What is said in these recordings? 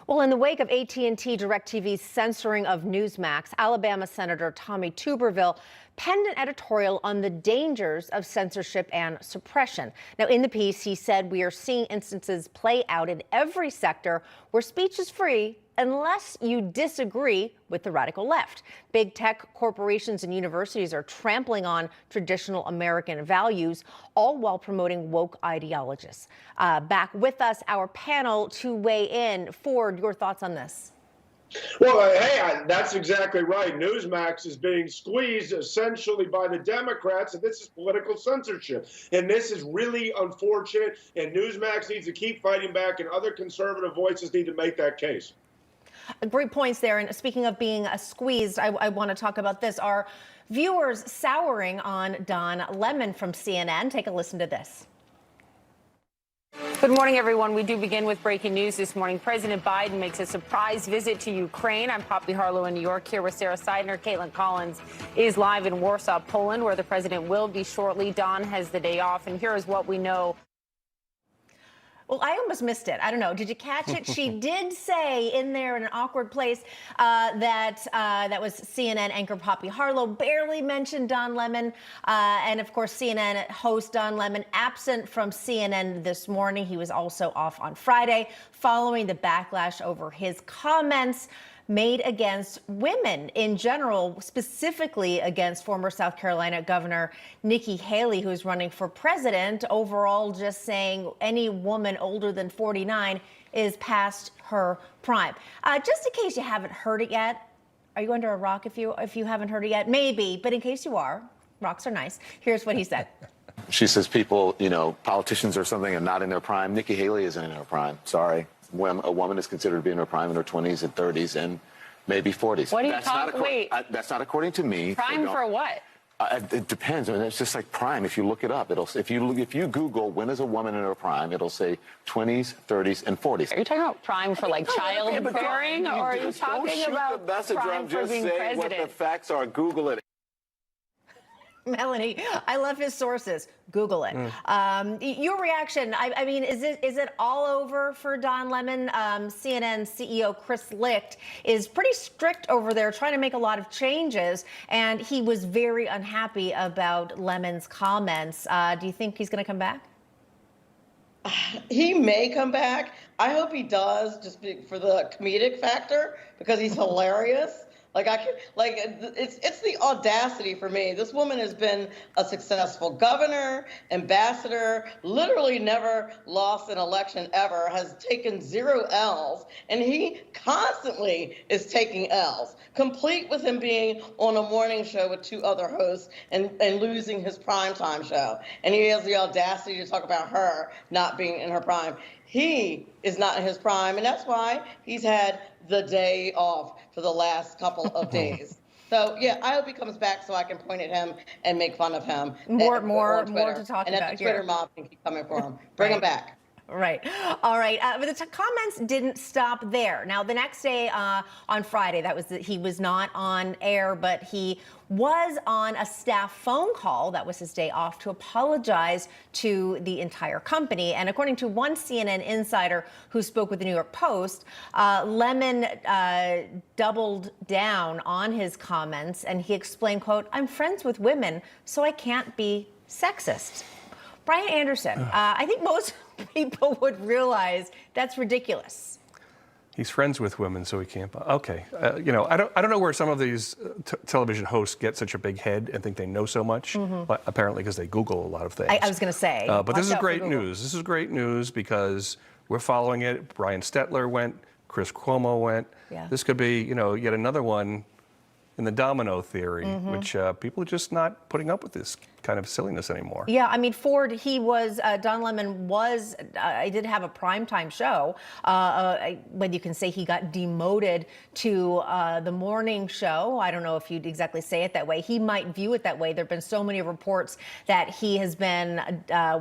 Well, in the wake of AT&T DirecTV's censoring of Newsmax, Alabama Senator Tommy Tuberville penned an editorial on the dangers of censorship and suppression. Now, in the piece, he said, "We are seeing instances play out in every sector where speech is free unless you disagree with the radical left. Big tech corporations and universities are trampling on traditional American values, all while promoting woke ideologies." Back with us, our panel to weigh in. Ford, your thoughts on this? Well, hey, that's exactly right. Newsmax is being squeezed essentially by the Democrats, and this is political censorship. And this is really unfortunate, and Newsmax needs to keep fighting back, and other conservative voices need to make that case. Great points there. And speaking of being squeezed, I want to talk about this. Are viewers souring on Don Lemon from CNN? Take a listen to this. Good morning, everyone. We do begin with breaking news this morning. President Biden makes a surprise visit to Ukraine. I'm Poppy Harlow in New York, here with Sarah Seidner. Caitlin Collins is live in Warsaw, Poland, where the president will be shortly. Don has the day off, and here is what we know. Well, I almost missed it. I don't know. Did you catch it? She did say in there in an awkward place that was CNN anchor Poppy Harlow, barely mentioned Don Lemon. And of course, CNN host Don Lemon absent from CNN this morning. He was also off on Friday following the backlash over his comments made against women in general, specifically against former South Carolina Governor Nikki Haley, who is running for president, overall just saying any woman older than 49 is past her prime. Just in case you haven't heard it yet, are you under a rock if you haven't heard it yet? Maybe, but in case you are, rocks are nice. Here's what he said. She says people, politicians or something are not in their prime. Nikki Haley isn't in her prime. Sorry. When a woman is considered to be in her prime in her 20s and 30s and maybe 40s. What are you talking? Wait. That's not according to me. Prime for what? It depends. I mean, it's just like prime. If you look it up, if you Google when is a woman in her prime, it'll say 20s, 30s, and 40s. Are you talking about prime for like childbearing, or are you talking about the message? prime I'm just for being saying president? what the facts are. Google it. Melanie, I love his sources. Google it. Your reaction, I mean, is it all over for Don Lemon? CNN CEO Chris Licht is pretty strict over there, trying to make a lot of changes, and he was very unhappy about Lemon's comments. Do you think he's going to come back? He may come back. I hope he does, just for the comedic factor, because he's hilarious. It's the audacity for me. This woman has been a successful governor, ambassador, literally never lost an election ever, has taken 0 L's, and he constantly is taking L's, complete with him being on a morning show with 2 other hosts and losing his primetime show. And he has the audacity to talk about her not being in her prime. He is not in his prime, and that's why he's had the day off for the last couple of days. So, yeah, I hope he comes back so I can point at him and make fun of him. More to talk and about the Twitter mob can keep coming for him. Bring him back. Right. All right. But the comments didn't stop there. Now, the next day on Friday, he was not on air, but he was on a staff phone call. That was his day off to apologize to the entire company. And according to one CNN insider who spoke with the New York Post, Lemon doubled down on his comments, and he explained, quote, "I'm friends with women, so I can't be sexist." Brian Anderson, I think most people would realize that's ridiculous. He's friends with women, so he can't. Okay, I don't know where some of these television hosts get such a big head and think they know so much. But apparently, because they Google a lot of things. I was going to say. But this is great news. This is great news because we're following it. Brian Stetler went. Chris Cuomo went. Yeah. This could be, yet another one in the domino theory, which people are just not putting up with this kind of silliness anymore. Yeah, I mean, Ford, Don Lemon was, I did have a primetime show, but you can say he got demoted to the morning show. I don't know if you'd exactly say it that way. He might view it that way. There have been so many reports that he has been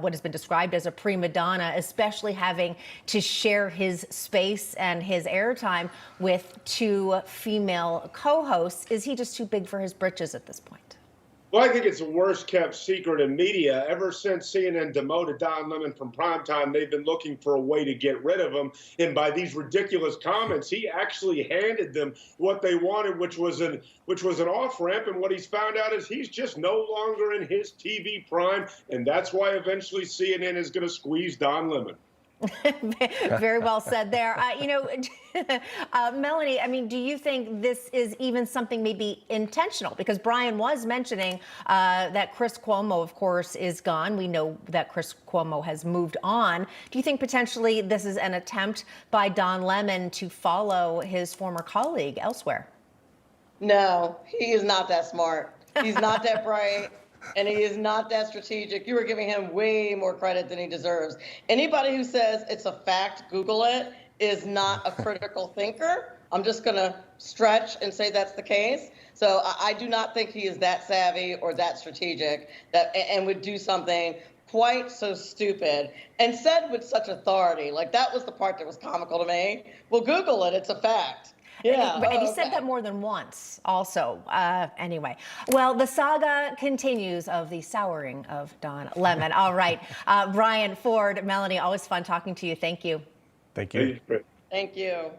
what has been described as a prima donna, especially having to share his space and his airtime with 2 female co-hosts. Is he just too big for his britches at this point? Well, I think it's the worst kept secret in media. Ever since CNN demoted Don Lemon from primetime, they've been looking for a way to get rid of him. And by these ridiculous comments, he actually handed them what they wanted, which was an off ramp. And what he's found out is he's just no longer in his TV prime, and that's why eventually CNN is going to squeeze Don Lemon. Very well said there. Melanie, I mean, do you think this is even something maybe intentional? Because Brian was mentioning that Chris Cuomo, of course, is gone. We know that Chris Cuomo has moved on. Do you think potentially this is an attempt by Don Lemon to follow his former colleague elsewhere? No, he is not that smart. He's not that bright. And he is not that strategic. You are giving him way more credit than he deserves. Anybody who says it's a fact, Google it, is not a critical thinker. I'm just going to stretch and say that's the case. So I do not think he is that savvy or that strategic and would do something quite so stupid and said with such authority. Like, that was the part that was comical to me. Well, Google it. It's a fact. Yeah. And he said that more than once also. Anyway, well, the saga continues of the souring of Don Lemon. All right. Brian, Ford, Melanie, always fun talking to you. Thank you. Thank you. Thank you.